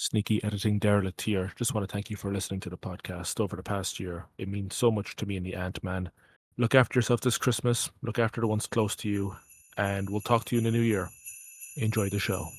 Sneaky editing Derelict here. Just want to thank you for listening to the podcast over the past year. It means so much to me and the Ant Man. Look after yourself this Christmas, look after the ones close to you, and we'll talk to you in the new year. Enjoy the show.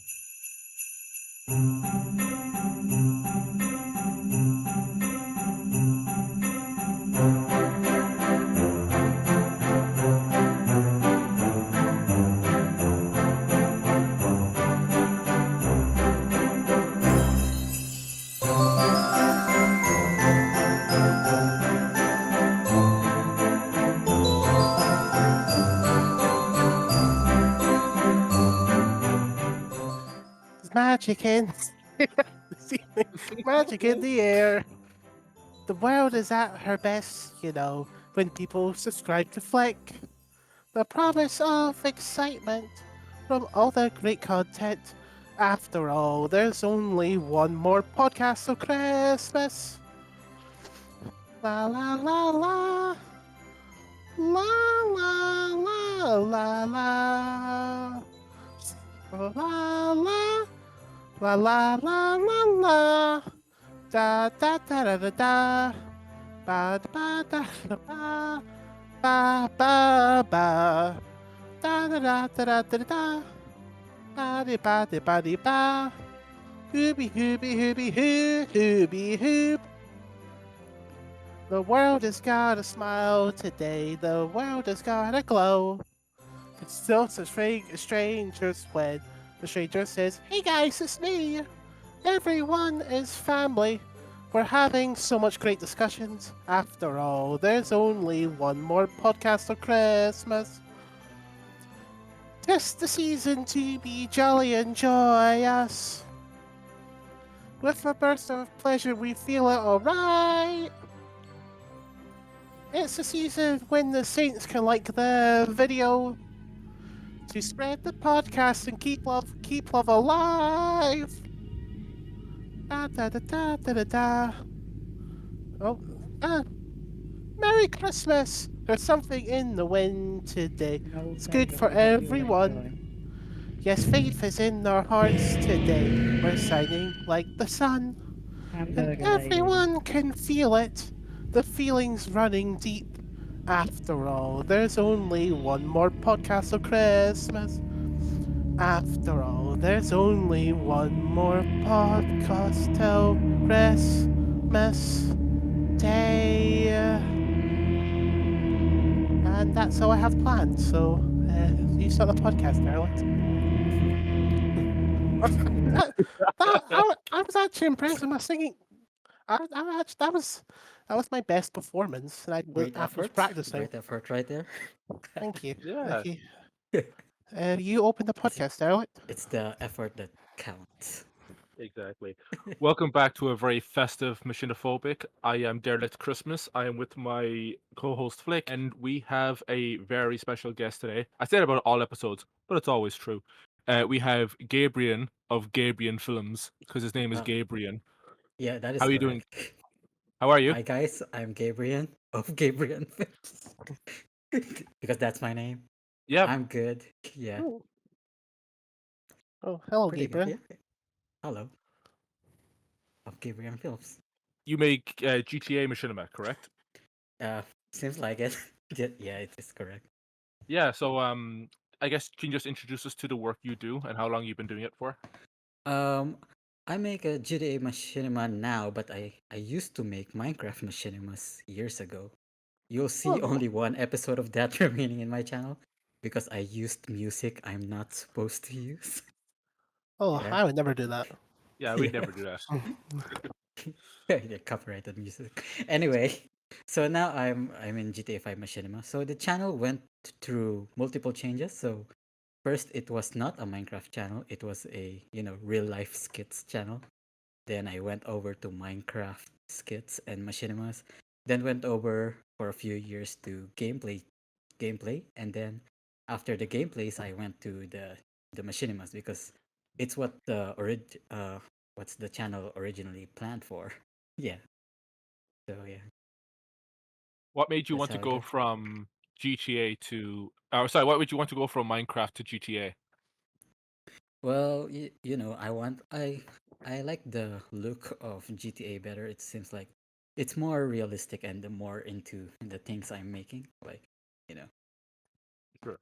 There's magic in magic in the air. The world is at her best, when people subscribe to Flick. The promise of excitement from all the great content. After all, there's only one more podcast of Christmas. La la la la. La la la la la. La la. La la la la la. Da da da da da da. Ba da ba da da ba. Ba ba ba. Da da da da da da da. Ba di ba di ba di ba. Hooby hooby hooby hoo hooby hoop. The world has got a smile today. The world has got a glow. It's still so strangers when the stranger says, "Hey guys, it's me." Everyone is family. We're having so much great discussions. After all, there's only one more podcast of Christmas. Tis the season to be jolly and joyous. With a burst of pleasure, we feel it alright. It's the season when the saints can like the video to spread the podcast and keep love alive. Da da da da da da da. Oh, Merry Christmas! There's something in the wind today. It's good for everyone. Yes, faith is in our hearts today. We're shining like the sun. And everyone can feel it. The feeling's running deep. After all, there's only one more podcast of Christmas. After all, there's only one more podcast till Christmas Day. And that's all I have planned. So, you start the podcast, Derelict. I was actually impressed with my singing. That was my best performance, and Great after effort. practicing. Great effort right there. Thank you. Yeah, Thank you. You open the It's podcast, Derelict. it's the effort that counts. exactly. Welcome back to a very festive Machiniphobic. I am Derelict Christmas. I am with my co-host Flick, and we have a very special guest today. I say it about all episodes, but it's always true. We have Gabrian of Gabrian Films, because his name is Uh, Gabrian. yeah, that How is are you doing? correct. How are you? Hi guys, I'm Gabrian of Gabrian Films. Because that's my name. Yeah, I'm good. Yeah, Oh, hello, pretty good. Gabriel. Yeah. Hello. Of Gabrian Films. you make GTA Machinima, correct? Uh, Seems like it. Yeah, it is correct. Yeah, so I guess can you just introduce us to the work you do and how long you've been doing it for? Um, I make a GTA Machinima now, but I used to make Minecraft Machinimas years ago. You'll see Oh, only one episode of that remaining in my channel because I used music I'm not supposed to use. oh, Yeah, I would never do that. Yeah, we'd yeah, never do that. yeah, copyrighted music. Anyway, so now I'm in GTA 5 Machinima. So the channel went through multiple changes. So first it was not a Minecraft channel. It was a real life skits channel. Then I went over to Minecraft skits and machinimas. Then went over for a few years to gameplay, and then after the gameplays, I went to the machinimas because it's what what's the channel originally planned for. Yeah. So yeah, What made you that's want to how it go goes. from GTA to, oh, sorry, what made you want to go from Minecraft to GTA? Well, I like the look of GTA better. It seems like it's more realistic and the more into the things I'm making. Like, you know, Sure.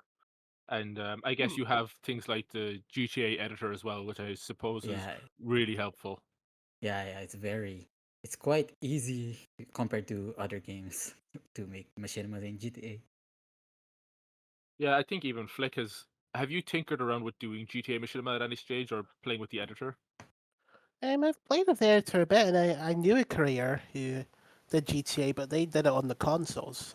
And I guess Hmm. you have things like the GTA editor as well, which I suppose is yeah, really helpful. yeah, it's quite easy compared to other games to make machinimas in GTA. Yeah, I think even Flick has. Have you tinkered around with doing GTA Machinima at any stage or playing with the editor? I've played with the editor a bit, and I knew a career who did GTA, but they did it on the consoles.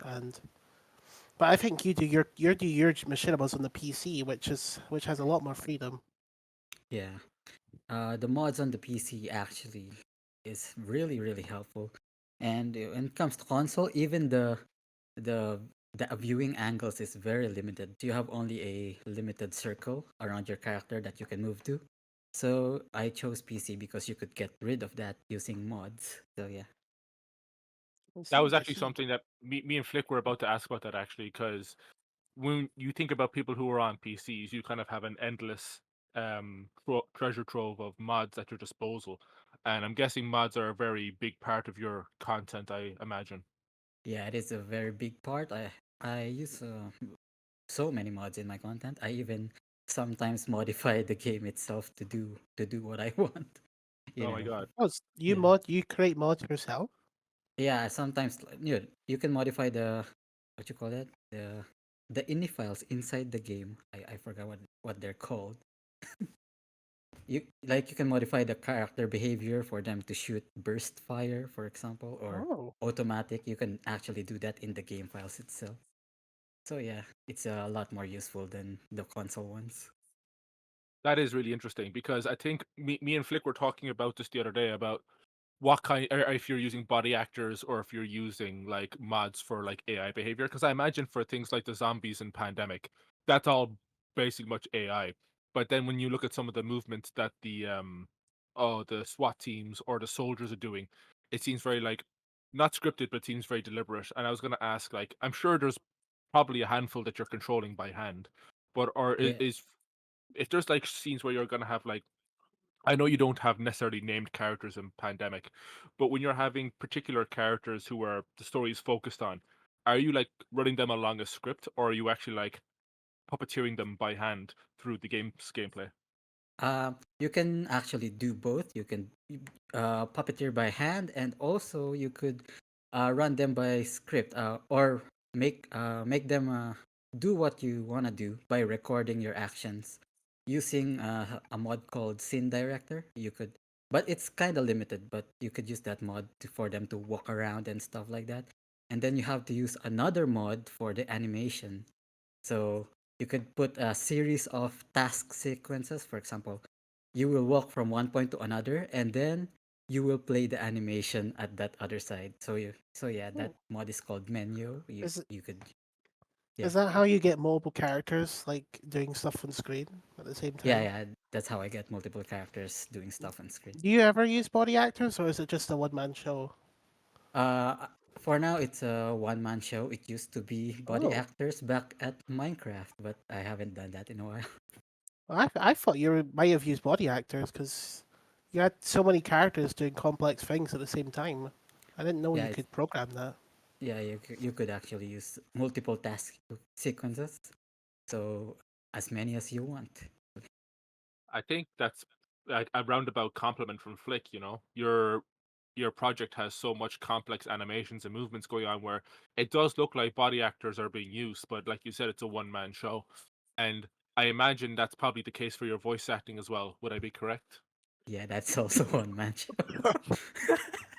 But I think you do your machinimas on the PC, which has a lot more freedom. Yeah. The mods on the PC actually is really really helpful, and when it comes to console, even the the viewing angles is very limited. You have only a limited circle around your character that you can move to. So I chose PC because you could get rid of that using mods. So yeah, That was I actually see. something that me and Flick were about to ask about that actually, because when you think about people who are on PCs, you kind of have an endless treasure trove of mods at your disposal. And I'm guessing mods are a very big part of your content, I imagine. yeah, it is a very big part. I use so many mods in my content. I even sometimes modify the game itself to do what I want. You Oh my know, god. Oh, yeah, you create mods yourself? yeah. Sometimes you can modify the what you call it the ini files inside the game. I forgot what they're called. You can modify the character behavior for them to shoot burst fire, for example, or Oh, automatic. You can actually do that in the game files itself. So yeah, it's a lot more useful than the console ones. That is really interesting because I think me and Flick were talking about this the other day about what kind, or if you're using body actors or if you're using like mods for like AI behavior. Because I imagine for things like the zombies and pandemic, that's all basically much AI. But then when you look at some of the movements that the SWAT teams or the soldiers are doing, it seems very like not scripted, but it seems very deliberate. And I was gonna ask, like, I'm sure there's probably a handful that you're controlling by hand, but or Yeah. is if there's like scenes where you're gonna have like I know you don't have necessarily named characters in Pandemic, but when you're having particular characters who are the story is focused on, are you like running them along a script or are you actually like puppeteering them by hand through the game's gameplay? You can actually do both. You can puppeteer by hand, and also you could run them by script, or make them do what you wanna do by recording your actions using a mod called Scene Director. You could, but it's kind of limited. But you could use that mod for them to walk around and stuff like that. And then you have to use another mod for the animation. So you could put a series of task sequences. For example, you will walk from one point to another, and then you will play the animation at that other side. So yeah, hmm. that mod is called menu. You Is you could yeah is that how you get mobile characters like doing stuff on screen at the same yeah time? yeah. That's how I get multiple characters doing stuff on screen. Do you ever use body actors, or is it just a one man show? For now, it's a one-man show. It used to be body Oh, actors back at Minecraft, but I haven't done that in a while. I thought might have used body actors because you had so many characters doing complex things at the same time. I didn't know Yeah, you could program that. yeah, you could actually use multiple task sequences, so as many as you want. I think that's like a roundabout compliment from Flick, you know. Your project has so much complex animations and movements going on where it does look like body actors are being used, but like you said, it's a one man show. And I imagine that's probably the case for your voice acting as well. Would I be correct? Yeah, that's also one man show.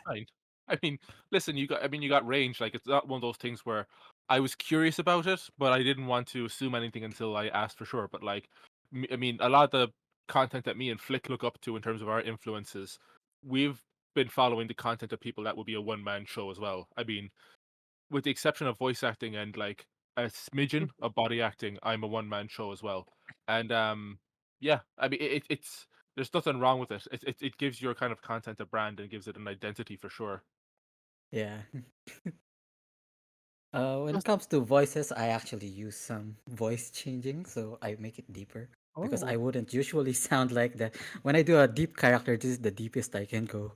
Fine. I mean, listen, you got range. Like it's not one of those things where I was curious about it, but I didn't want to assume anything until I asked for sure. But like, I mean, a lot of the content that me and Flick look up to in terms of our influences, we've been following the content of people that would be a one man show as well. I mean, with the exception of voice acting and like a smidgen of body acting, I'm a one man show as well. And yeah, I mean, it's there's nothing wrong with it. It gives your kind of content a brand and gives it an identity for sure. Yeah. When it comes to voices, I actually use some voice changing, so I make it deeper. because I Oh, wouldn't usually sound like that. When I do a deep character, this is the deepest I can go.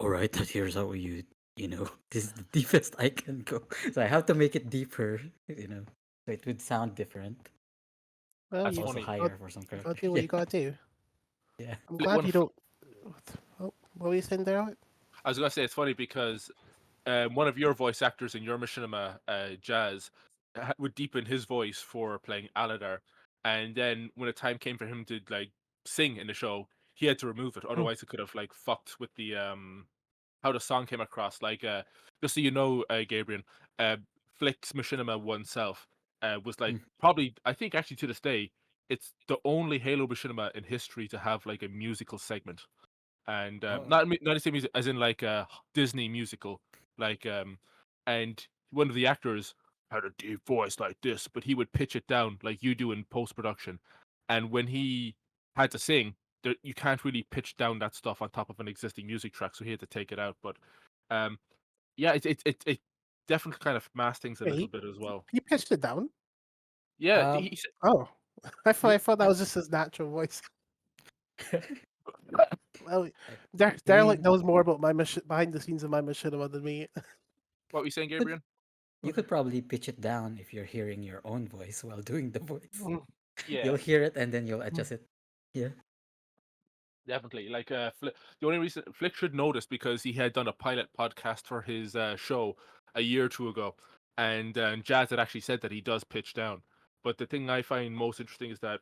All right, here's how you know, this is the deepest I can go. So I have to make it deeper, you know, so it would sound different. well, That's Also funny. higher for some you gotta characters. do what Yeah, you gotta do. yeah. I'm Fli- glad One, you don't. Oh, what were you saying there? I was gonna say it's funny because one of your voice actors in your machinima, Jazz, would deepen his voice for playing Aladar, and then when the time came for him to like sing in the show, he had to remove it. Hmm. Otherwise, it could have like fucked with the how the song came across. Like just so you know, Gabriel, uh, Flick's machinima oneself was like Mm. probably I think actually to this day it's the only Halo machinima in history to have like a musical segment and Oh, not the same music as in like a Disney musical, like and one of the actors had a deep voice like this, but he would pitch it down like you do in post production, and when he had to sing, there, you can't really pitch down that stuff on top of an existing music track, so he had to take it out. But um, yeah, it definitely kind of masked things a Yeah, little bit as well. he pitched it down. Yeah, um, Oh, yeah, I thought that I, was just his natural voice. Well, I I Derelict mean, knows more about my behind the scenes of my machinima than me. what were you saying, could Gabriel? you could probably pitch it down if you're hearing your own voice while doing the voice. Mm, Yeah. You'll hear it and then you'll mm. adjust it. Yeah. Definitely. Like the only reason Flick should know this because he had done a pilot podcast for his show a year or two ago, and Jazz had actually said that he does pitch down. But the thing I find most interesting is that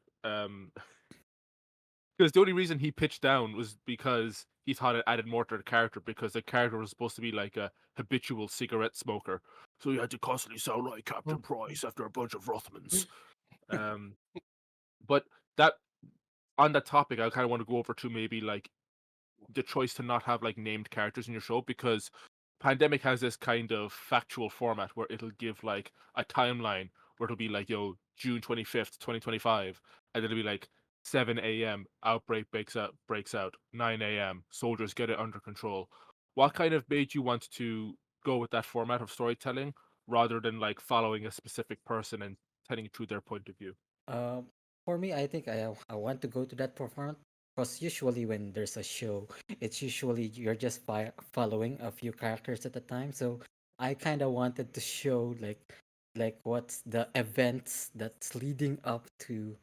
because the only reason he pitched down was because he thought it added more to the character because the character was supposed to be like a habitual cigarette smoker, so he had to constantly sound like Mm. Captain Price after a bunch of Rothmans. Um, but that on that topic, I kind of want to go over to maybe like the choice to not have like named characters in your show because Pandemic has this kind of factual format where it'll give like a timeline where it'll be like, yo, June 25th, 2025, and it'll be like 7 a.m. outbreak breaks out 9 a.m. soldiers get it under control. What kind of made you want to go with that format of storytelling rather than like following a specific person and telling it through their point of view? Um, for me, I think I want to go to that performance because usually when there's a show, it's usually you're just following a few characters at a time. So I kind of wanted to show like what's the events that's leading up to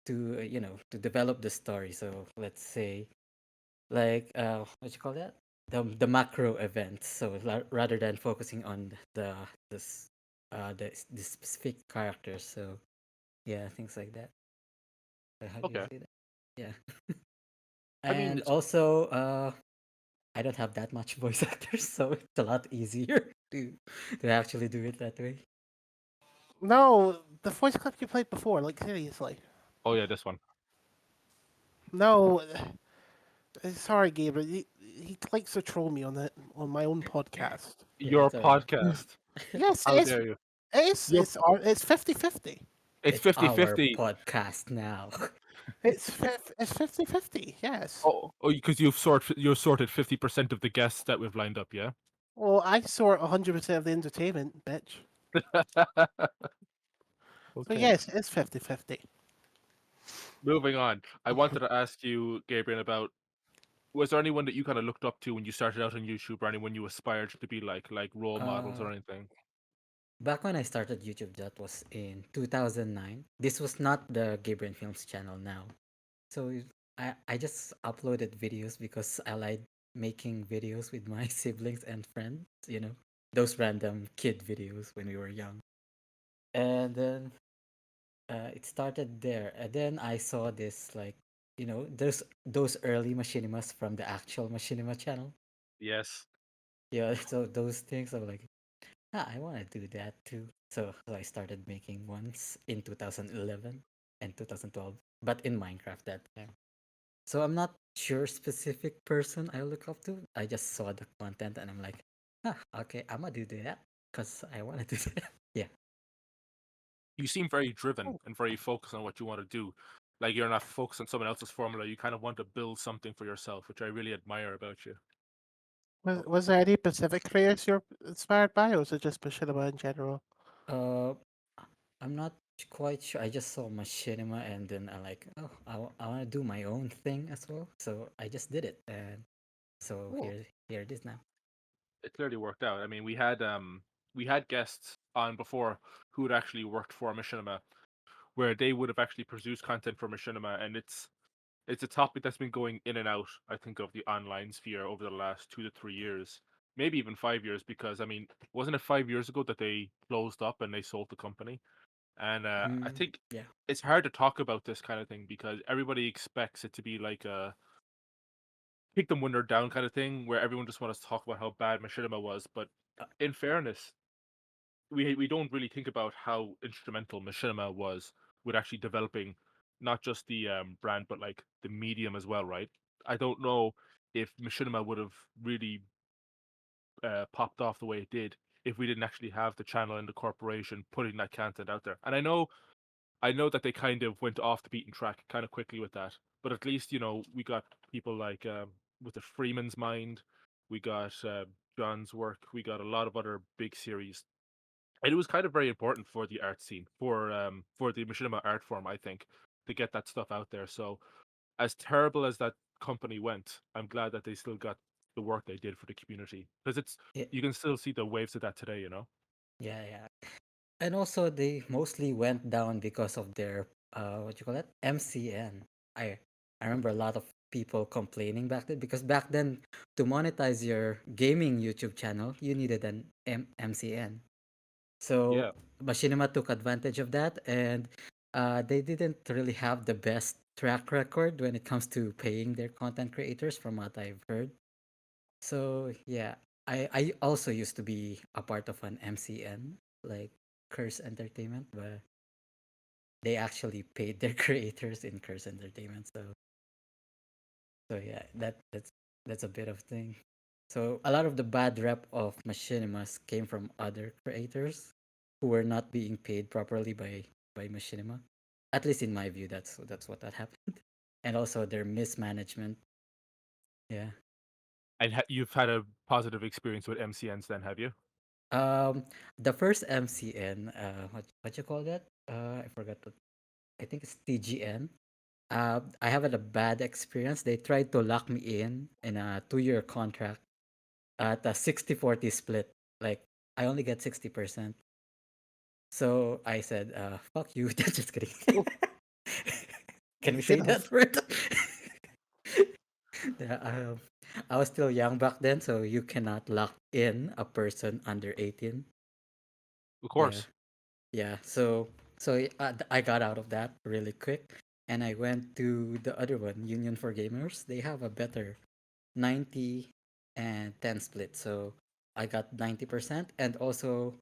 you know, to develop the story. So let's say like what you call that, the macro events. So rather than focusing on this the specific characters. So yeah, things like that. How do you Okay. say that? Yeah. I mean, And also, I don't have that much voice actors, so it's a lot easier to actually do it that way. No, the voice clip you played before, like seriously. oh yeah, this one. No, sorry, Gabriel. He likes to troll me on on my own podcast. Yeah, Your it's alright. podcast. Yes, How dare you? Your it's 50-50. It's It's our 50-50. podcast now. It's 50-50. Yes. Oh, because you've sorted 50% of the guests that we've lined up, yeah? Well, I sort 100% of the entertainment, bitch. So Okay. yes, it's 50-50. Moving on. I wanted to ask you, Gabriel, about was there anyone that you kind of looked up to when you started out on YouTube or anyone you aspired to be like role models uh, or anything? Back when I started YouTube, that was in 2009. This was not the Gabriel Films channel now. So I just uploaded videos because I like making videos with my siblings and friends, you know, those random kid videos when we were young. And then it started there. And then I saw this like, you know, there's those early machinimas from the actual machinima channel. Yes. Yeah, so those things I'm like, ah, I want to do that too. So I started making ones in 2011 and 2012, but in Minecraft that time. So I'm not sure specific person I look up to. I just saw the content and I'm like, ah, okay, I'm gonna do that because I want to do that. Yeah. You seem very driven and very focused on what you want to do. Like you're not focused on someone else's formula. You kind of want to build something for yourself, which I really admire about you. Was there any Pacific creators you're inspired by, or was it just machinima in general? Uh, I'm not quite sure. I just saw Machinima and then I like, oh, I want to do my own thing as well. So I just did it, and so Cool. here it is now. It clearly worked out. I mean, we had guests on before who had actually worked for Machinima, where they would have actually produced content for Machinima, and it's a topic that's been going in and out, I think, of the online sphere over the last 2 to 3 years, maybe even 5 years, because I mean, wasn't it 5 years ago that they closed up and they sold the company? And I Mm, think yeah, it's hard to talk about this kind of thing because everybody expects it to be like a kick them when they're down kind of thing, where everyone just wants to talk about how bad Machinima was. But uh, in fairness, we don't really think about how instrumental Machinima was with actually developing not just the brand but like the medium as well, right? I don't know if Machinima would have really popped off the way it did if we didn't actually have the channel and the corporation putting that content out there. And I know that they kind of went off the beaten track kind of quickly with that, but at least we got people like with the Freeman's Mind, we got John's work, we got a lot of other big series, and it was kind of very important for the art scene, for the machinima art form, I think, to get that stuff out there. So as terrible as that company went, I'm glad that they still got the work they did for the community, because it's yeah, you can still see the waves of that today. yeah. And also they mostly went down because of their what you call it, MCN. I remember a lot of people complaining back then because back then to monetize your gaming YouTube channel you needed an MCN. So Yeah. Machinima took advantage of that, and they didn't really have the best track record when it comes to paying their content creators, from what I've heard. So yeah, I also used to be a part of an MCN, like Curse Entertainment, but they actually paid their creators in Curse Entertainment. So yeah, that's a bit of thing. So a lot of the bad rep of Machinimas came from other creators who were not being paid properly by Machinima. At least in my view, that's what that happened. And also their mismanagement. Yeah. And you've had a positive experience with MCNs then, have you? Um, the first MCN, what you call that? I forgot what. I think it's TGN. I have had a bad experience. They tried to lock me in a 2-year contract at a 60-40 split. Like I only get 60%. So I said, fuck you. Just kidding. Oh, Can You we say should that have. word? Yeah, I was still young back then, so you cannot lock in a person under 18. of Yeah. course. Yeah. So I got out of that really quick, and I went to the other one, Union for Gamers. They have a better 90 and 10 split. So I got 90%. And also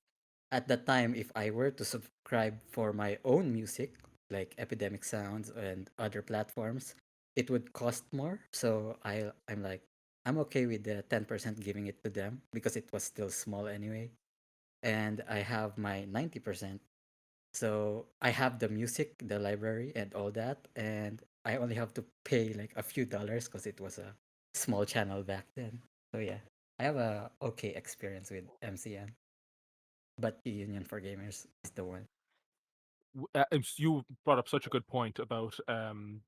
at the time, if I were to subscribe for my own music, like Epidemic Sounds and other platforms, it would cost more. So I'm like, I'm okay with the 10% giving it to them because it was still small anyway. And I have my 90%. So I have the music, the library, and all that. And I only have to pay like a few dollars because it was a small channel back then. So yeah, I have a okay experience with MCN, but Union for Gamers is the one. You brought up such a good point about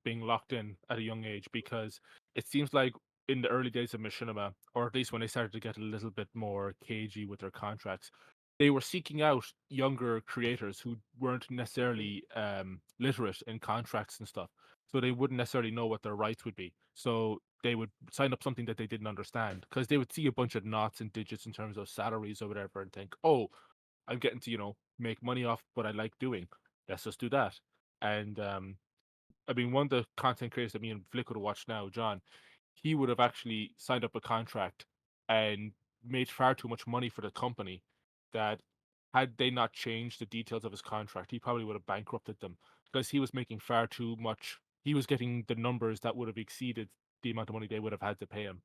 being locked in at a young age, because it seems like in the early days of Machinima, or at least when they started to get a little bit more cagey with their contracts, they were seeking out younger creators who weren't necessarily literate in contracts and stuff, so they wouldn't necessarily know what their rights would be. So they would sign up something that they didn't understand, because they would see a bunch of knots and digits in terms of salaries or whatever and think, oh, I'm getting to, make money off what I like doing. Let's just do that. And I mean, one of the content creators that me and Flick would have watched now, John, he would have actually signed up a contract and made far too much money for the company that, had they not changed the details of his contract, he probably would have bankrupted them, because he was making far too much. He was getting the numbers that would have exceeded the amount of money they would have had to pay him.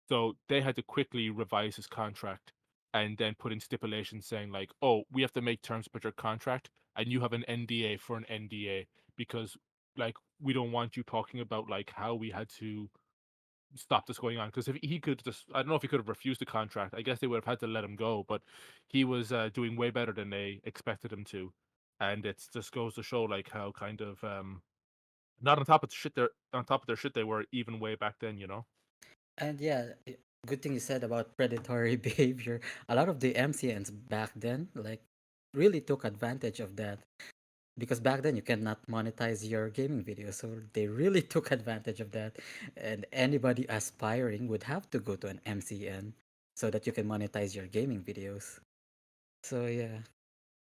So they had to quickly revise his contract and then put in stipulations saying like, "Oh, we have to make terms with your contract, and you have an NDA for an NDA, because like we don't want you talking about like how we had to stop this going on." Because if he could just, I don't know if he could have refused the contract. I guess they would have had to let him go, but he was doing way better than they expected him to. and it just goes to show like how kind of not on top of the shit they're on top of their shit they were even way back then, you know. And yeah, good thing you said about predatory behavior. A lot of the MCNs back then, like, really took advantage of that because back then you cannot monetize your gaming videos, so they really took advantage of that. And anybody aspiring would have to go to an MCN so that you can monetize your gaming videos. So yeah,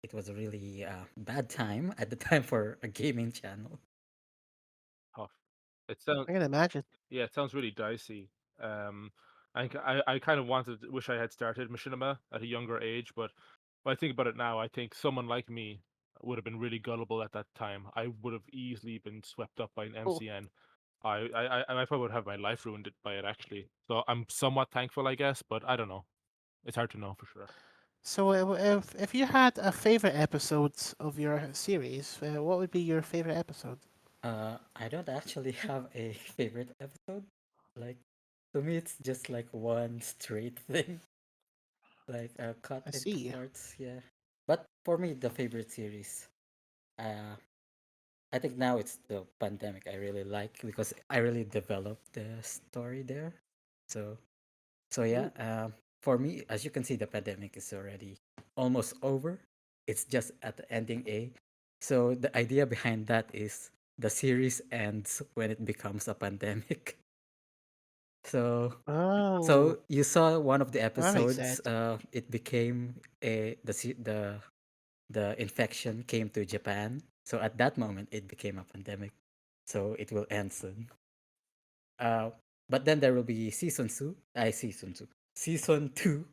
it was a really bad time at the time for a gaming channel. Tough. It sounds I can imagine. Yeah, it sounds really dicey. Um, I kind of wish I had started machinima at a younger age, but when I think about it now, I think someone like me would have been really gullible at that time. I would have easily been swept up by an Oh, MCN. I probably would have my life ruined by it actually. So I'm somewhat thankful, I guess, but I don't know. It's hard to know for sure. so if you had a favorite episode of your series, what would be your favorite episode? I don't actually have a favorite episode. Like, to me, it's just like one straight thing, like cut I into see. parts. Yeah, but for me, the favorite series, uh, I think now it's the pandemic. I really like because I really developed the story there. So, so yeah. Ooh. For me, as you can see, the pandemic is already almost over. It's just at the ending A. So the idea behind that is the series ends when it becomes a pandemic. So Oh, so you saw one of the that makes episodes. sense. It became the infection came to Japan. So at that moment, it became a pandemic. So it will end soon. Uh, but then there will be season two. Season two.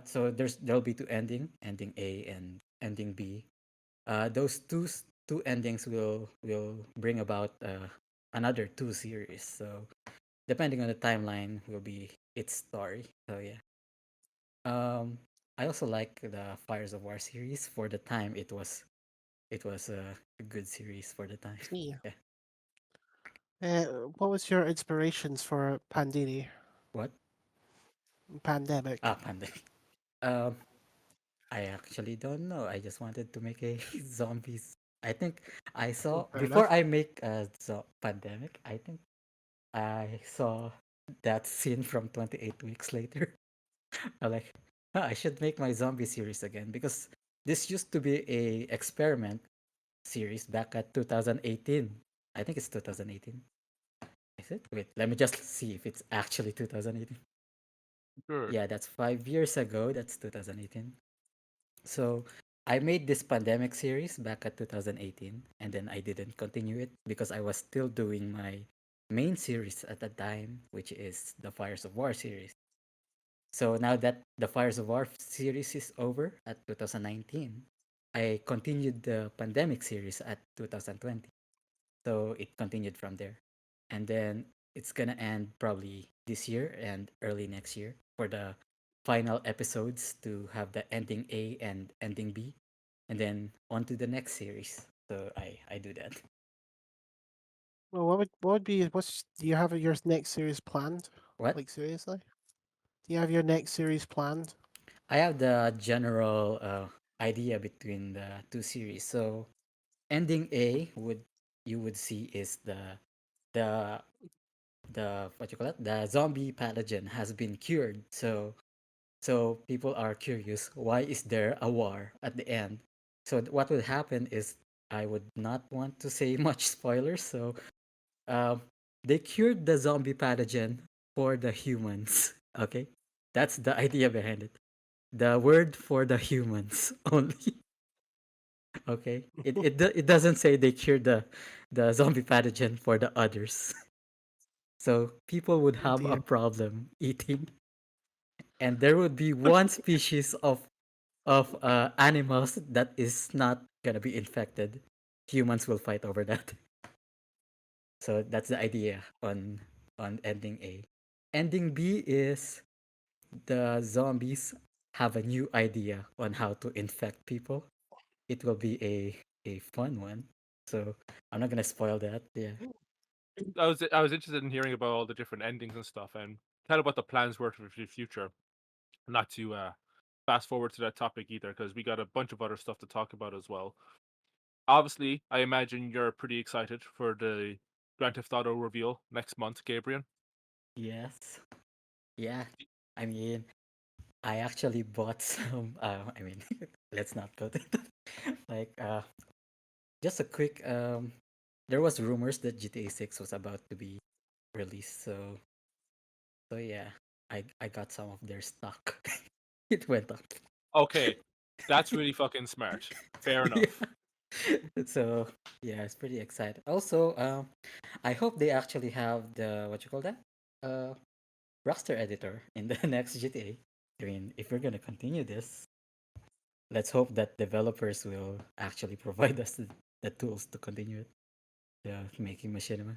So there'll be two ending A and ending B. Those two endings will bring about another two series. So depending on the timeline, will be its story. So yeah. Um, I also like the Fires of War series. For the time, it was a good series for the time. I see. Yeah. Uh, what was your inspirations for Pandini What? pandemic? Pandemic. Um, I actually don't know. I just wanted to make a zombies. I think I Oh, saw fair before enough. I make a pandemic. I think I saw that scene from 28 weeks later. I'm like, "Huh, I should make my zombie series again because this used to be a experiment series back at 2018. I think it's 2018. Is it? Wait, let me just see if it's actually 2018. Sure. Yeah, that's 5 years ago. That's 2018. So I made this pandemic series back at 2018, and then I didn't continue it because I was still doing my main series at the time, which is the Fires of War series. So now that the Fires of War series is over at 2019, I continued the pandemic series at 2020. So it continued from there. And then it's gonna end probably this year and early next year for the final episodes to have the ending A and ending B. And then on to the next series. So I do that. Well, what would be what's do you have your next series planned? What? Like seriously? Do you have your next series planned? I have the general idea between the two series. So ending A would you would see is the what you call it, the zombie pathogen has been cured. So people are curious, why is there a war at the end? So what would happen is I would not want to say much spoilers. So um, they cured the zombie pathogen for the humans. Okay, that's the idea behind it. The word for the humans only. Okay, it doesn't say they cured the zombie pathogen for the others. So people would Oh have a dear. problem eating, and there would be one species of animals that is not gonna be infected. Humans will fight over that. So that's the idea on ending A. Ending B is the zombies have a new idea on how to infect people. It will be a fun one. So I'm not gonna spoil that. Yeah. I was interested in hearing about all the different endings and stuff and kind of what the plans were for the future. Not to fast forward to that topic either, because we got a bunch of other stuff to talk about as well. Obviously, I imagine you're pretty excited for the Grand Theft Auto reveal next month, Gabriel. Yes. Yeah. I mean, I actually bought some. I mean, let's not go to that. Like, just a quick. There was rumors that GTA 6 was about to be released, so yeah, I got some of their stock. It went up. Okay, that's really fucking smart. Fair enough. So yeah, it's pretty exciting. Also, I hope they actually have the what you call that, uh, roster editor in the next GTA. I mean, if we're gonna continue this, let's hope that developers will actually provide us the tools to continue it, making machinima.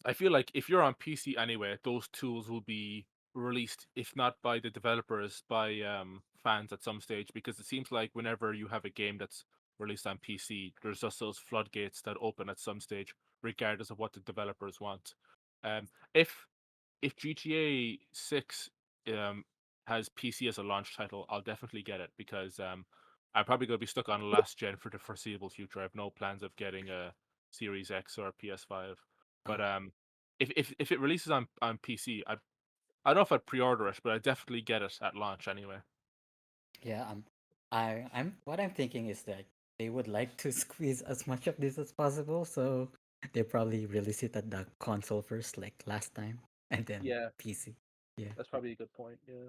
I feel like if you're on PC anyway, those tools will be released, if not by the developers, by fans at some stage. Because it seems like whenever you have a game that's released on PC, there's just those floodgates that open at some stage, regardless of what the developers want. Um, if if GTA 6 um has PC as a launch title, I'll definitely get it because I'm probably going to be stuck on last gen for the foreseeable future. I have no plans of getting a Series X or a PS5. But Oh if it releases on PC, I don't know if I'd pre-order it, but I definitely get it at launch anyway. yeah, I'm what I'm thinking is that they would like to squeeze as much of this as possible, so they probably release it at the console first, like last time, and then Yeah, PC. Yeah. that's probably a good point. Yeah,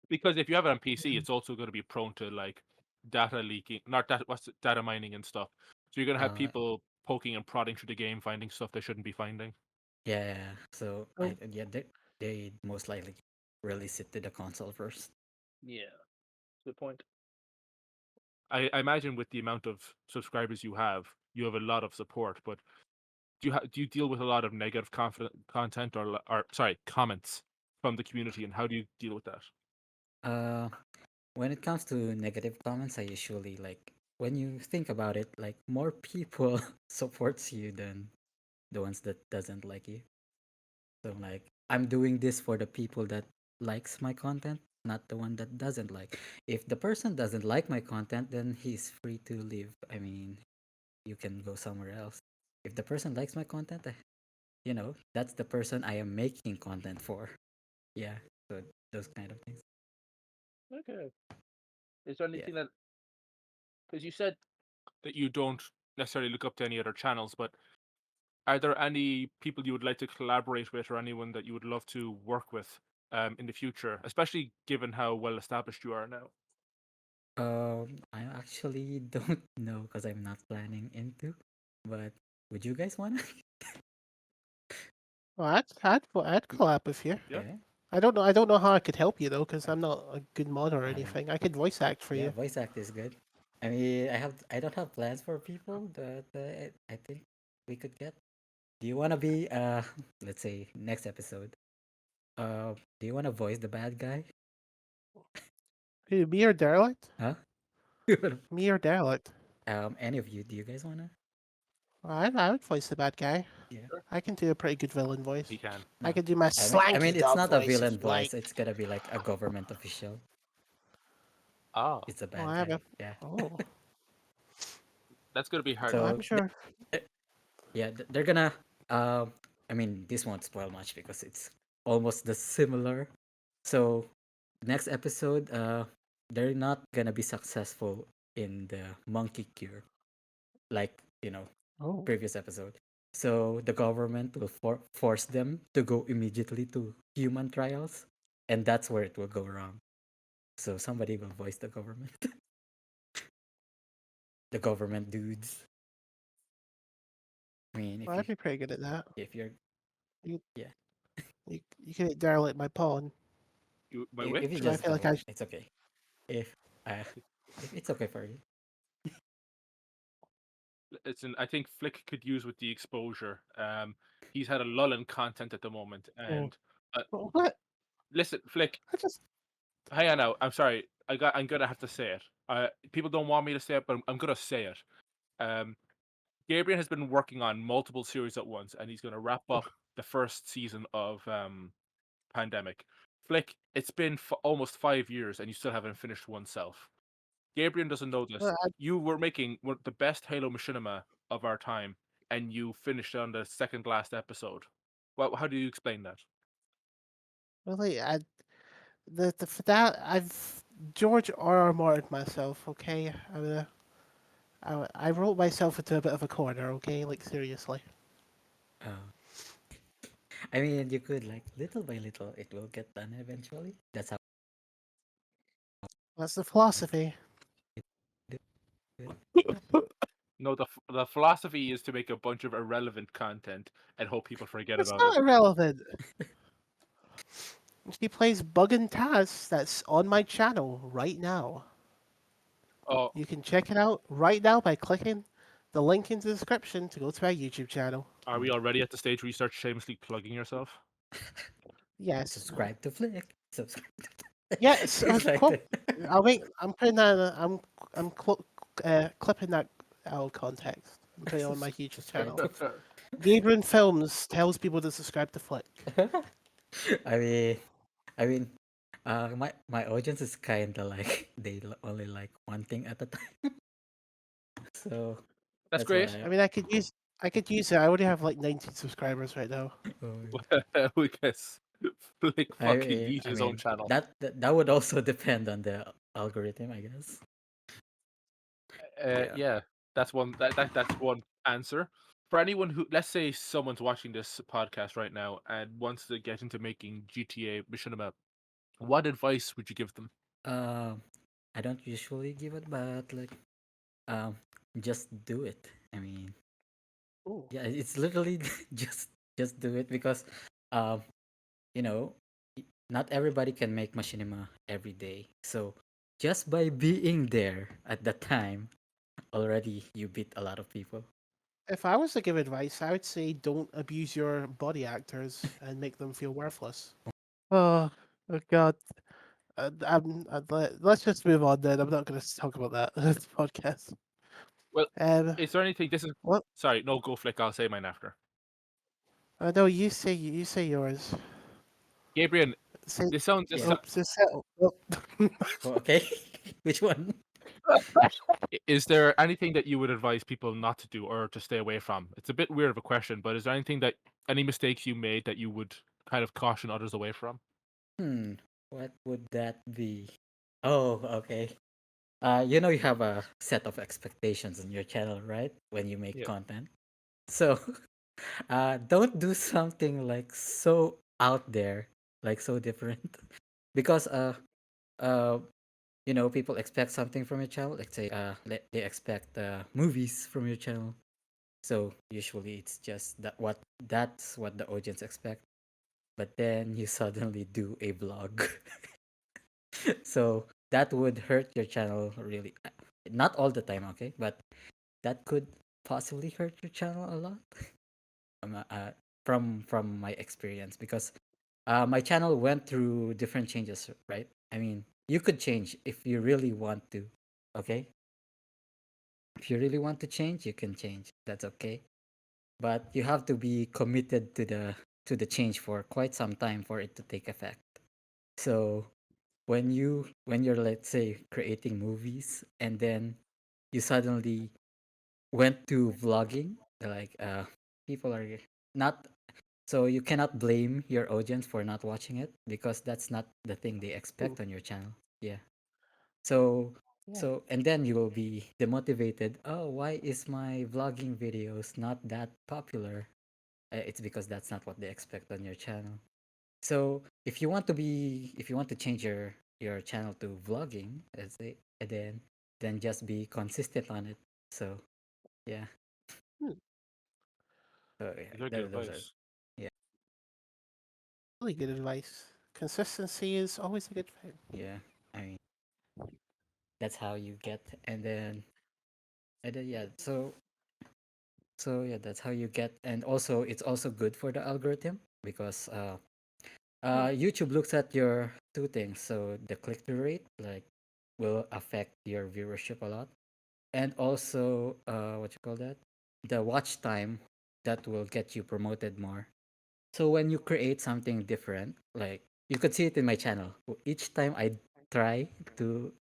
because if you have it on PC, it's also going to be prone to like data leaking, not that what's it, data mining and stuff. So you're going to have Uh, people poking and prodding through the game, finding stuff they shouldn't be finding. yeah. So Oh, yeah, they most likely release it to the console first. Yeah, good point. I imagine with the amount of subscribers you have a lot of support. But do you deal with a lot of negative content or sorry comments from the community, and how do you deal with that? Uh, when it comes to negative comments, I usually like when you think about it, like more people supports you than the ones that doesn't like you. So like I'm doing this for the people that likes my content, not the one that doesn't like. If the person doesn't like my content, then he's free to leave. I mean, you can go somewhere else. If the person likes my content, that's the person I am making content for. Yeah. So those kind of things. Okay. Is there Yeah. anything that, because you said that you don't necessarily look up to any other channels, but are there any people you would like to collaborate with or anyone that you would love to work with in the future, especially given how well established you are now? I actually don't know because I'm not planning into. But would you guys wanna? well, I'd collab with you. Yeah. Yeah. I don't know how I could help you though, because Uh, I'm not a good mod or I mean, anything. I could voice act for yeah, you. voice act is good. I mean, I don't have plans for people that I think we could get. Do you wanna be let's say next episode? Do you wanna voice the bad guy? Who, me or Derelict? Huh? Me or Derelict? Any of you? Do you guys wanna? Well, I would voice the bad guy. Yeah. Sure. I can do a pretty good villain voice. He can. I No. could do my I mean, slanky it's dog not a voice if villain you like. voice. It's gonna be like a government official. Ah, It's a Oh, bad I have a. guy. Yeah. Oh, that's gonna be hard. well, So I'm sure. yeah, they're gonna. I mean, this won't spoil much because it's almost the similar. So next episode, they're not gonna be successful in the monkey cure, like Oh, previous episode. So the government will force them to go immediately to human trials, and that's where it will go wrong. So somebody will voice the government, the government dudes. I mean, well, I'd be pretty good at that. if you're You yeah, you can make Derelict my pawn. You, my if you which? So I just feel like don't, I. it's okay. If uh, if it's okay for you. It's an I think Flick could use with the exposure. He's had a lull in content at the moment, Oh, and what? listen, Flick, I just. hang on now. I'm sorry. I'm gonna have to say it. People don't want me to say it, but I'm gonna say it. Um, Gabriel has been working on multiple series at once, and he's gonna wrap up the first season of Pandemic. Flick, it's been almost 5 years and you still haven't finished oneself. Gabriel doesn't know this. Well, You were making the best Halo machinima of our time, and you finished on the second last episode. Well, how do you explain that? really, for that I've George R. Martin myself. Okay, I wrote myself into a bit of a corner. Okay, like seriously. Uh, I mean, you could like little by little, it will get done eventually. That's how That's the you philosophy. do it. No, the philosophy is to make a bunch of irrelevant content and hope people forget It's about it. not irrelevant. She plays Bug and Taz. That's on my channel right now. Oh, You can check it out right now by clicking the link in the description to go to our YouTube channel. are we already at the stage where you start shamelessly plugging yourself? Yes. Subscribe to Flick. Subscribe to Yes. things like Quote. that. I'll make. I'm putting that. Clipping that out of context and putting it on my YouTube Subscribe channel. to Gabrian Films tells people to subscribe to Flick. I mean, I mean, my audience is kind of like they only like one thing at a time, so That's that's great. I why. mean, I could use it. I already have like 19 subscribers right now. We guess Flick fucking needs I his own mean channel. that would also depend on the algorithm, I guess. Yeah. Yeah, that's one answer. For anyone who, let's say, someone's watching this podcast right now and wants to get into making GTA Machinima, what advice would you give them? Um, I don't usually give it, but like, um, just do it. I mean, Ooh. yeah, it's literally just do it because, um, you know, not everybody can make machinima every day. So just by being there at the time, already you beat a lot of people. If I was to give advice, I would say don't abuse your body actors and make them feel worthless. Oh, oh God. Let's just move on then. I'm not going to talk about that in this podcast. Well, Um, is there anything? This is what? sorry, no, go Flick. I'll say mine after. No, you say yours. Gabriel, Say, this sounds. Yeah. just settle. Oh. Oh, okay. Which one? Is there anything that you would advise people not to do or to stay away from? It's a bit weird of a question, but is there anything that any mistakes you made that you would kind of caution others away from? Hmm. What would that be? Oh, okay. You have a set of expectations on your channel, right? When you make Yeah. content. So, don't do something like so out there, like so different, because uh, people expect something from your channel. Like say, they expect movies from your channel. So usually it's just that's what the audience expect. But then you suddenly do a vlog. So that would hurt your channel really. Not all the time, okay? But that could possibly hurt your channel a lot. From my experience, because my channel went through different changes, right? I mean, you could change if you really want to, okay? If you really want to change, you can change. That's okay. But you have to be committed to the change for quite some time for it to take effect. So when you're, let's say, creating movies, and then you suddenly went to vlogging, like people are not, so you cannot blame your audience for not watching it because that's not the thing they Hmm, expect on your channel. Yeah. So yeah. so and then you will be demotivated. Oh, why is my vlogging videos not that popular? It's because that's not what they expect on your channel. So if you want to change your channel to vlogging, let's say, and then just be consistent on it. So yeah. Hmm, So yeah, Very good those are, advice. yeah. really good advice. Consistency is always a good thing. Yeah. I mean, that's how you get, and then yeah. So yeah, that's how you get, and also it's also good for the algorithm because Hmm, YouTube looks at your two things. So the click-through rate, like, will affect your viewership a lot, and also what you call that, the watch time, that will get you promoted more. So when you create something different, like you could see it in my channel. Each time I try to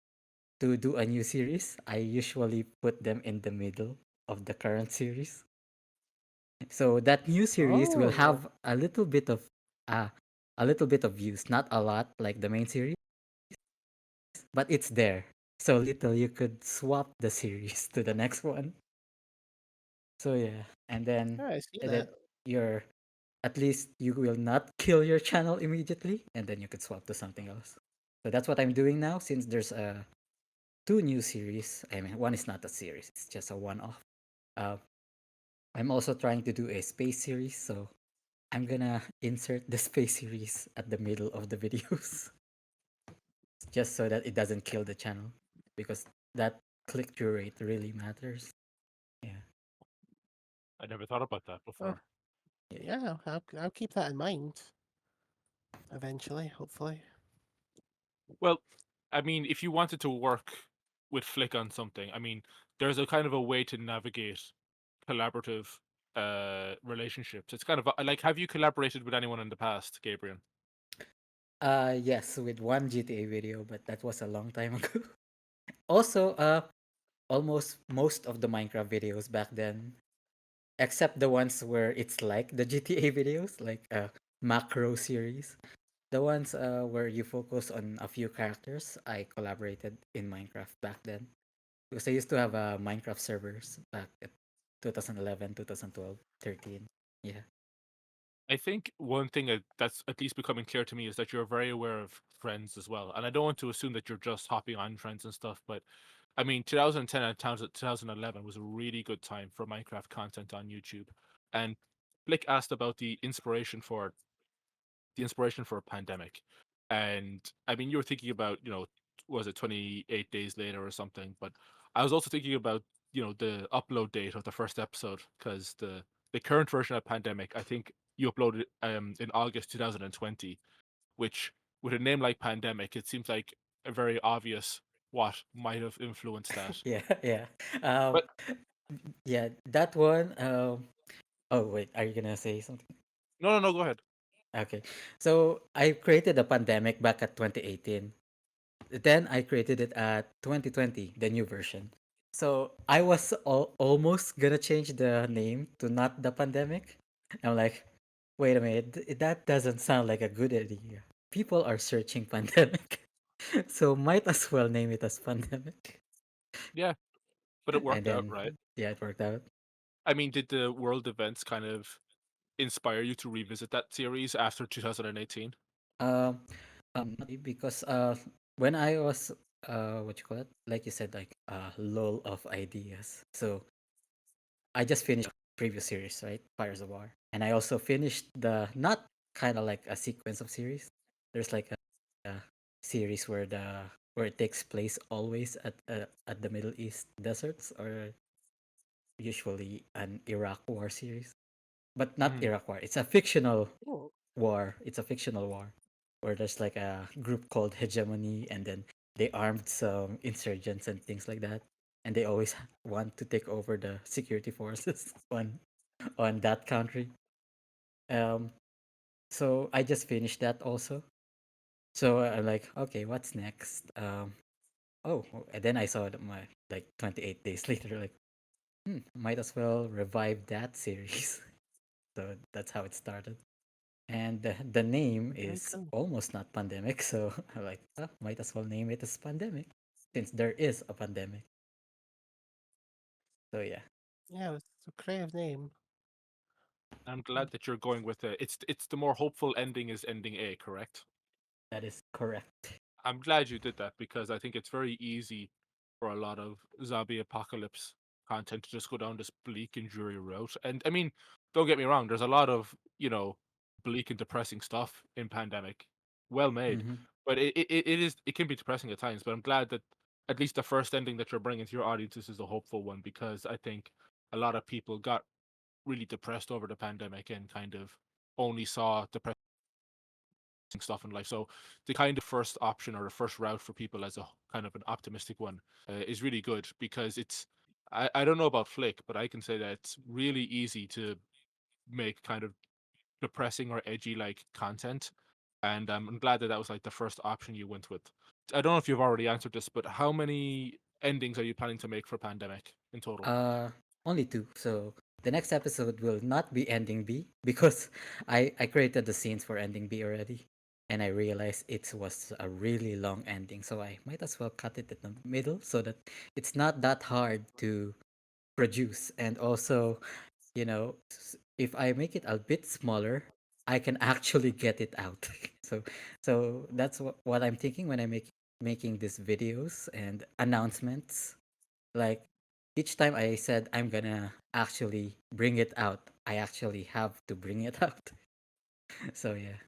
to do a new series, I usually put them in the middle of the current series. So that new series will Oh, have uh a little bit of views, not a lot like the main series, but it's there. So little you could swap the series to the next one. So yeah, yeah, I see and then that. you're at least you will not kill your channel immediately, and then you could swap to something else. So that's what I'm doing now since there's two new series. I mean, one is not a series; it's just a one-off. Uh, I'm also trying to do a space series, so I'm gonna insert the space series at the middle of the videos, just so that it doesn't kill the channel, because that click-through rate really matters. Yeah. I never thought about that Oh, before. yeah, I'll keep that in mind eventually, hopefully. Well, I mean, if you wanted to work with Flick on something, I mean, there's a kind of a way to navigate collaborative relationships. It's kind of like, have you collaborated with anyone in the past, Gabriel? Yes, with one GTA video, but that was a long time ago. Also, almost most of the Minecraft videos back then, except the ones where it's like the GTA videos, like macro series. The ones where you focus on a few characters, I collaborated in Minecraft back then. Because I used to have Minecraft servers back at 2011, 2012, 13. Yeah. I think one thing that's at least becoming clear to me is that you're very aware of trends as well. And I don't want to assume that you're just hopping on trends and stuff, but I mean, 2010 and 2011 was a really good time for Minecraft content on YouTube. And Flick asked about the inspiration for a pandemic. And I mean, you were thinking about, was it 28 days later or something? But I was also thinking about, the upload date of the first episode, because the current version of Pandemic, I think you uploaded in August 2020, which with a name like Pandemic, it seems like a very obvious what might have influenced that. Yeah, yeah. Um, But yeah, that one. Oh wait, are you gonna say something? no, no, no, go ahead. Okay. So I created a pandemic back at 2018. Then I created it at 2020, the new version. So I was almost gonna change the name to not the pandemic. I'm like, wait a minute, that doesn't sound like a good idea. People are searching pandemic. So might as well name it as pandemic. Yeah, but it And worked out, then right? yeah, it worked out. I mean, did the world events kind of inspire you to revisit that series after 2018? Um, not really, because when I was what you call it, like you said, like lull of ideas. So I just finished previous series, right? Fires of War, and I also finished the not kind of like a sequence of series. There's like a series where it takes place always at the Middle East deserts, or usually an Iraq War series, but not Hmm. Iraq War. It's a fictional Oh, war. It's a fictional war where there's like a group called Hegemony, and then they armed some insurgents and things like that, and they always want to take over the security forces on that country. Um, so I just finished that also. So I'm like, okay, what's next? And then I saw my like 28 days later, like, might as well revive that series. So that's how it started. And the name very is cool. almost not pandemic, so I'm like, might as well name it as pandemic since there is a pandemic. So yeah, Yeah, it's a creative name. I'm glad that you're going with it's the more hopeful ending is ending A, correct? that is correct. I'm glad you did that because I think it's very easy for a lot of zombie apocalypse content to just go down this bleak and dreary route. And I mean, don't get me wrong, there's a lot of, bleak and depressing stuff in Pandemic. Well made. Hmm. But it can be depressing at times, but I'm glad that at least the first ending that you're bringing to your audiences is a hopeful one, because I think a lot of people got really depressed over the pandemic and kind of only saw depressing stuff in life. So the kind of first option or the first route for people as a kind of an optimistic one is really good, because I don't know about Flick, but I can say that it's really easy to make kind of depressing or edgy like content. and I'm glad that that was like the first option you went with. I don't know if you've already answered this, but how many endings are you planning to make for Pandemic in total? Uh, Only two. So the next episode will not be ending B because I created the scenes for ending B already, and I realized it was a really long ending. So I might as well cut it in the middle so that it's not that hard to produce. And also, if I make it a bit smaller, I can actually get it out. so that's what I'm thinking when I making these videos and announcements. Like each time I said I'm gonna actually bring it out, I actually have to bring it out. So yeah.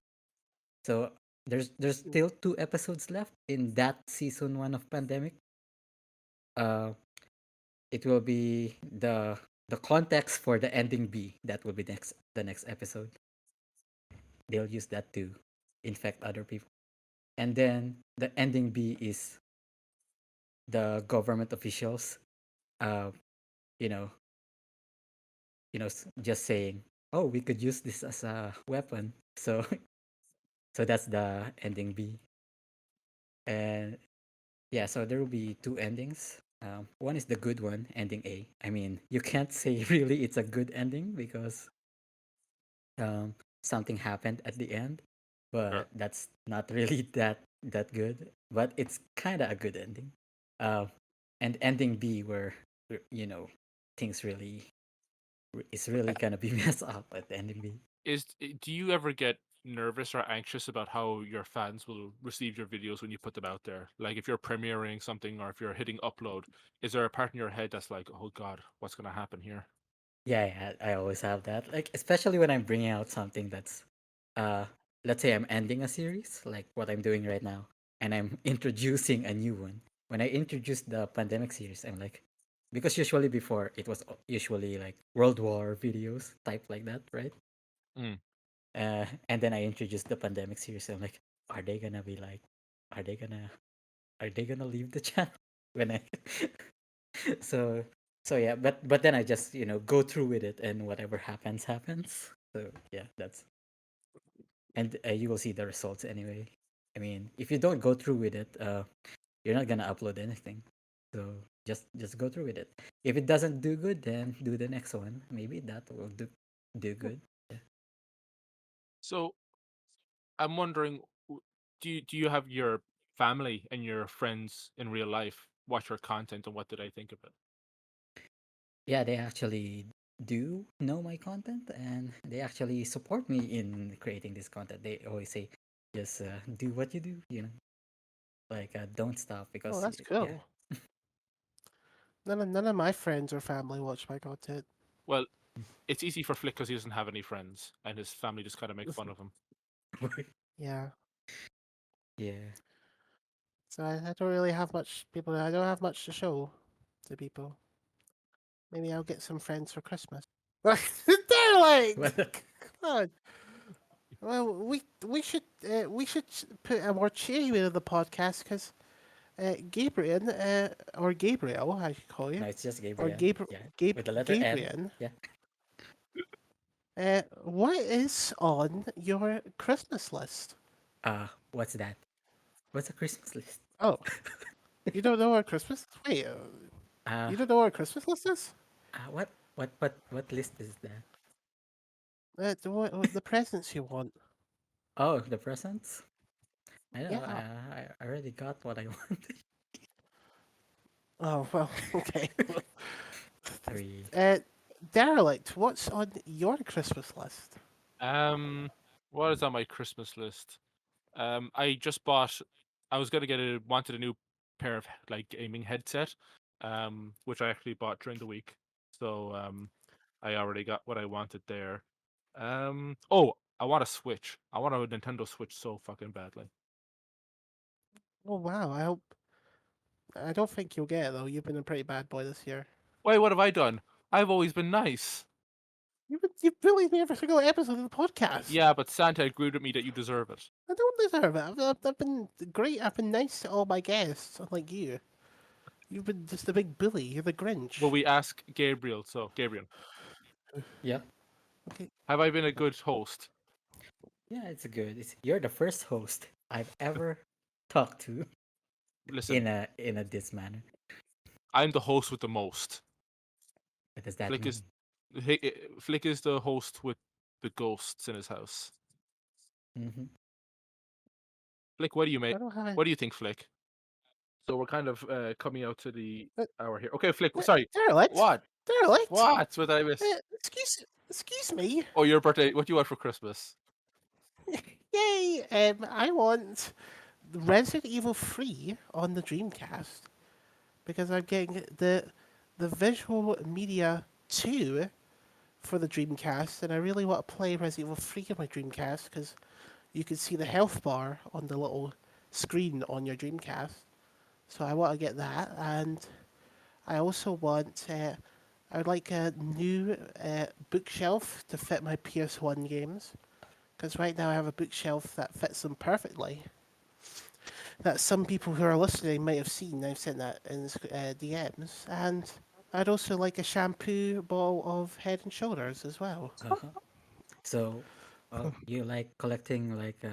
So there's still 2 episodes left in that season 1 of Pandemic. Uh it will be the context for the ending B. That will be the next episode. They'll use that to infect other people. And then the ending B is the government officials uh you know just saying, "Oh, we could use this as a weapon." So, so that's the ending B. And yeah, so there will be two endings. One is the good one, ending A. I mean, you can't say really it's a good ending because um, something happened at the end, Sure. but that's not really that good. But it's kind of a good ending. Uh, and ending B, where things really it's really gonna be messed up at the ending B. Do you ever get nervous or anxious about how your fans will receive your videos when you put them out there? Like if you're premiering something or if you're hitting upload, is there a part in your head that's like, oh God, what's going to happen here? Yeah, yeah, I always have that. Like, especially when I'm bringing out something that's, uh, let's say I'm ending a series, like what I'm doing right now, and I'm introducing a new one. When I introduce the pandemic series, I'm like, because usually before it was usually like World War videos, type like that, right? Mm. And then I introduced the pandemic series. I'm like, are they gonna be like, are they gonna, are they gonna leave the channel when I so yeah, but then I just go through with it, and whatever happens happens. So yeah, that's and you will see the results anyway. I mean, if you don't go through with it, you're not gonna upload anything. So just go through with it. If it doesn't do good, then do the next one. Maybe that will do good. Yeah. So I'm wondering, do you have your family and your friends in real life watch your content and what did I think of it? Yeah, they actually do know my content, and they actually support me in creating this content. They always say, just do what you do, like don't stop Oh, because that's yeah. cool. None of my friends or family watch my content. Well, it's easy for Flick because he doesn't have any friends and his family just kind of make fun of him. Yeah. Yeah. So I don't really have much people. I don't have much to show to people. Maybe I'll get some friends for Christmas. Derelict! Well, Come on. Well, we should put a more cheery way of the podcast because Gabriel or Gabriel, I should call you, no, it's just or Gabrian. Yeah, with the letter N. Gabriel. Yeah. What is on your Christmas list? What's that? What's a Christmas list? Oh, you don't know what Christmas? Wait, Uh, you don't know what Christmas list is? what list is that? What the presents you want? Oh, the presents. I don't know. Yeah. I already got what I wanted. Oh well. Okay. We uh, Derelict. What's on your Christmas list? Um, what is on my Christmas list? I just bought. I was gonna wanted a new pair of like gaming headset, which I actually bought during the week. So I already got what I wanted there. Oh, I want a Switch. I want a Nintendo Switch so fucking badly. Oh wow. I hope. I don't think you'll get it though. You've been a pretty bad boy this year. Wait, what have I done? I've always been nice. You've bullied me every single episode of the podcast. Yeah, but Santa agreed with me that you deserve it. I don't deserve it. I've been great. I've been nice to all my guests, unlike you. You've been just a big bully. You're the Will Grinch. we ask Gabriel? So, Gabriel, yeah. Okay. have I been a good host? Yeah, it's good. You're the first host I've ever talked to Listen, in a this manner. I'm the host with the most. What does that Flick mean? is Flick is the host with the ghosts in his house. Hmm. Flick, what do you I make? don't have What do you think, Flick? So we're kind of coming out to the it. hour here. Okay, Flick. Sorry. Derelict, What? derelict. What? What did I miss? Excuse me. Oh, your birthday. What do you want for Christmas? Yay! I want Resident Evil 3 on the Dreamcast because I'm getting the visual media 2 for the Dreamcast, and I really want to play Resident Evil 3 on my Dreamcast because you can see the health bar on the little screen on your Dreamcast. So I want to get that, and I also want. I would like a new bookshelf to fit my PS1 games because right now I have a bookshelf that fits them perfectly. That some people who are listening might have seen. I've sent that in DMs, and I'd also like a shampoo bottle of Head and Shoulders as well. Uh-huh. So, you like collecting like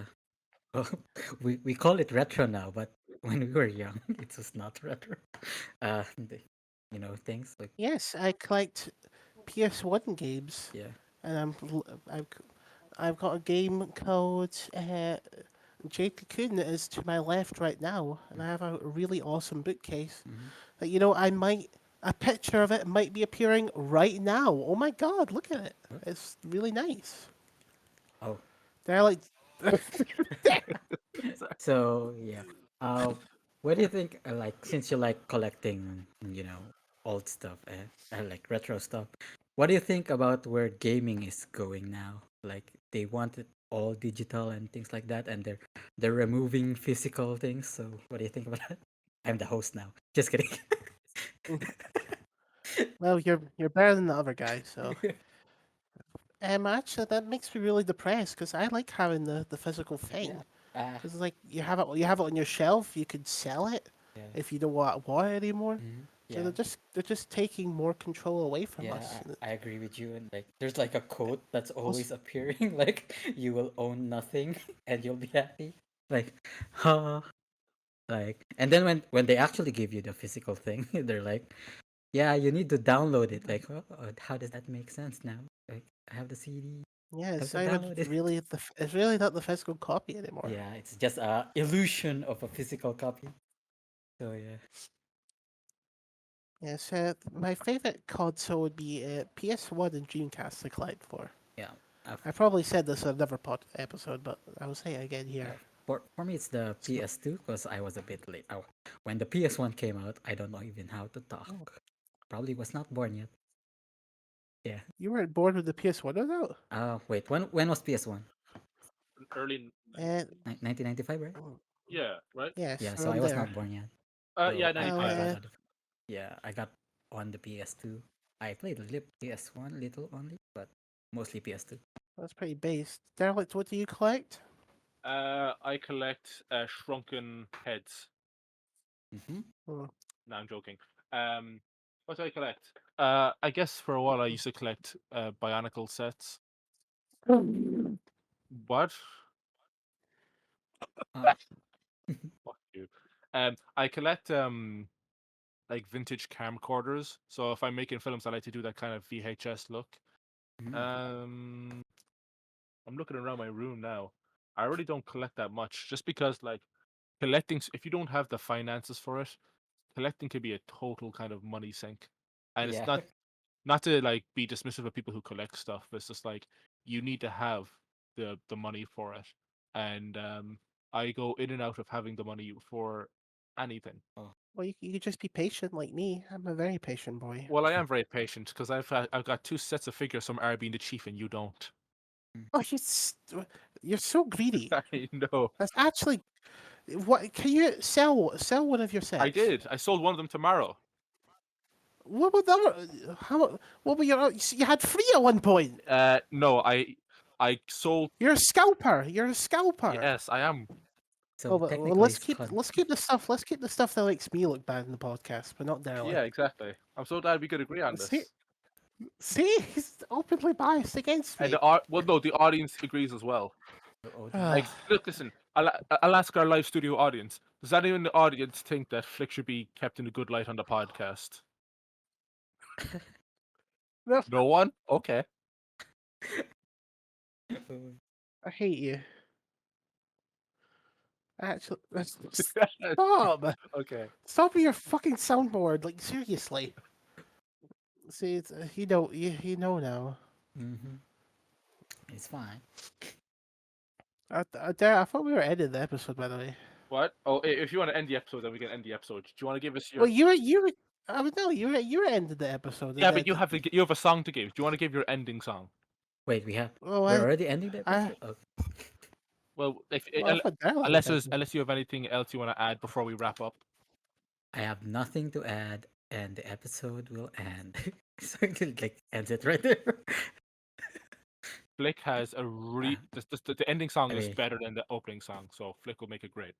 well, we call it retro now, but when we were young, it was not retro. The, things like Yes, I collect PS1 games, yeah. and I've got a game called Jade Cocoon that is to my left right now, and I have a really awesome bookcase Mm-hmm. that I might a picture of it might be appearing right now. Oh my God, look at it! It's really nice. Oh, They're like, so yeah. Uh, what do you think? Like, since you like collecting, old stuff and like retro stuff, what do you think about where gaming is going now? Like, they want it all digital and things like that, and they're removing physical things. So, what do you think about that? I'm the host now. Just kidding. well, you're better than the other guy, so. Actually, that makes me really depressed because I like having the physical Yeah. thing. Ah, Because like you have it on your shelf, you could sell it yeah. if you don't want it anymore. So Yeah. they're just taking more control away from Yeah, us. I agree with you. And like, there's like a quote that's Also, always appearing, like, you will own nothing and you'll be happy. Like, huh? Like, and then when they actually give you the physical thing, they're like, yeah, you need to download it. Like, how does that make sense now? Like, I have the CD, yeah, I have it's to not even download it. really it's really not the physical copy anymore. Yeah, it's just a illusion of a physical copy. So yeah, Yes, my favorite console would be PS1 and Dreamcast to collect for. yeah. I probably said this in another pod episode, but I will say it again Yeah, here. for me it's the So, PS2 because I was a bit late. Oh, when the PS1 came out, I don't know even how to oh, talk. Probably was not born yet. Yeah. you weren't born with the PS1 was out? Wait, when was PS1? Early. Uh, 1995, right? mm, Yeah. Right. yes, Yeah, so I around was there. not born yet. Yeah. So Well, I 95. got on the yeah, I got on the PS2. I played a little PS1 little only, but mostly PS2. that's pretty based. Derelict, what do you collect? I collect shrunken heads. Mm-hmm. Hmm. No, I'm joking. Um, what do I collect? I guess for a while I used to collect Bionicle sets. What? Uh, Fuck you. I collect like vintage camcorders. So if I'm making films, I like to do that kind of VHS look. mm, Um, I'm looking around my room now. I really don't collect that much, just because like collecting. If you don't have the finances for it, collecting could be a total kind of money sink, and it's yeah. not to like be dismissive of people who collect stuff. But it's just like you need to have the money for it, and I go in and out of having the money for anything. Oh, Well, you could just be patient like me. I'm a very patient boy. Well, I am very patient because I've got two sets of figures from R being the chief, and you don't. mm. Oh, you're so greedy. I know. That's actually what. Can you sell one of your I sets? did. I sold one of them tomorrow. What would that? How? What were your? You had three at one point. No, I sold. You're a scalper. You're a scalper. Yes, I am. Oh, So well, technically it's con. let's keep the stuff. Let's keep the stuff that makes me look bad in the podcast, but not Yeah, Derelict. exactly. I'm so glad we could agree on See, this. see, he's openly biased against And me. well, no, the audience agrees as well. Oh, Like, look, listen. I'll ask our live studio audience. Does anyone in the audience think that Flick should be kept in a good light on the podcast? No, No one. Okay. oh. I hate you. Actually, stop! Okay. Stop with your fucking soundboard. Like seriously. See, it's, you know now. Mhm. It's fine. I thought we were ending the episode, by the way. What? Oh, if you want to end the episode, then we can end the episode. Do you want to give us your? Well, I mean, no, you were ending the episode. Yeah, but you have a song to give. Do you want to give your ending song? Wait, Well, we're already ending the I, episode. Okay. Well, well, I thought Derelict was ending. unless you have anything else you want to add before we wrap up. I have nothing to add, and the episode will end. So I can like ends it right there. Flick has a the ending song I is mean, better than the opening song, so Flick will make it great.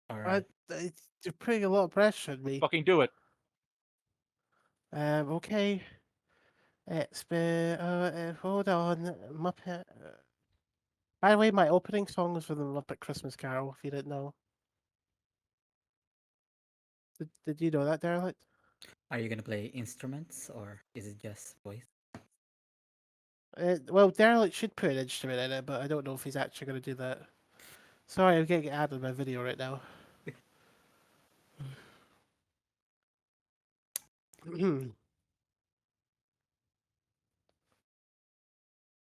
all right. You're putting a lot of pressure on me. Fucking do it. Okay. It's been. Hold on, Muppet. By the way, my opening song is for the Muppet Christmas Carol. If you didn't know, did you know that, Derelict? Are you gonna play instruments or is it just voice? Well, Derelict should put an instrument in it, but I don't know if he's actually going to do that. Sorry, I'm getting added my video right now.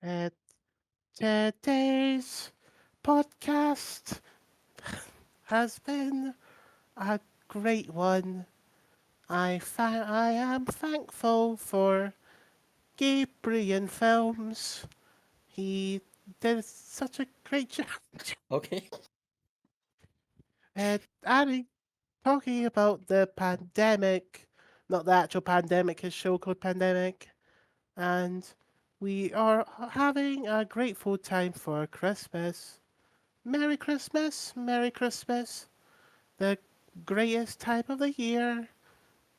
uh, Today's podcast has been a great one. I am thankful for Gabrian Films. He did such a great job. Okay. Adding, talking about the pandemic, not the actual pandemic, his show called Pandemic, and we are having a grateful time for Christmas. Merry Christmas, Merry Christmas, the greatest time of the year.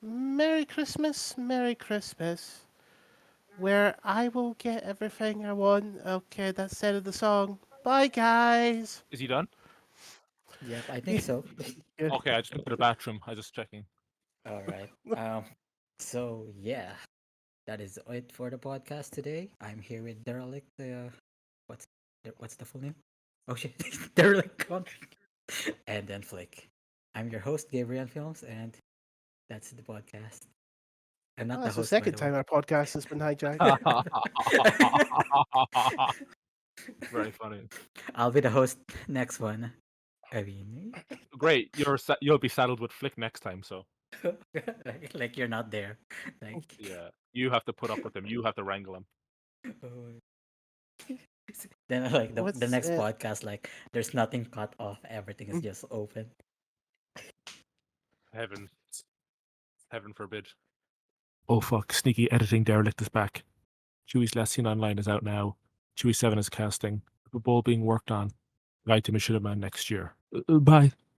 Merry Christmas, Merry Christmas, where I will get everything I want. Okay, that's the end of the song. Bye, guys. Is he done? Yep, I think so. Okay, I just went to the bathroom. I just checking. All right. So yeah, that is it for the podcast today. I'm here with Derelict. What's what's the full name? Oh shit, Derelict Country. And then Flick. I'm your host, Gabriel Films, and that's the podcast. I'm not Oh, the that's the host, by second the way. time our podcast has been hijacked. Very funny. I'll be the host next one. I mean, Great. You'll be saddled with Flick next time. So like you're not there. Like, yeah, you have to put up with him. You have to wrangle him. oh. Then like the What's next podcast, like there's nothing cut off. Everything is just open. Heaven, heaven forbid. Oh fuck! Sneaky editing derelict is back. Chewie's Last Seen Online is out now. Chewie 7 is casting. The ball being worked on. Guide to Machinima next year. Bye.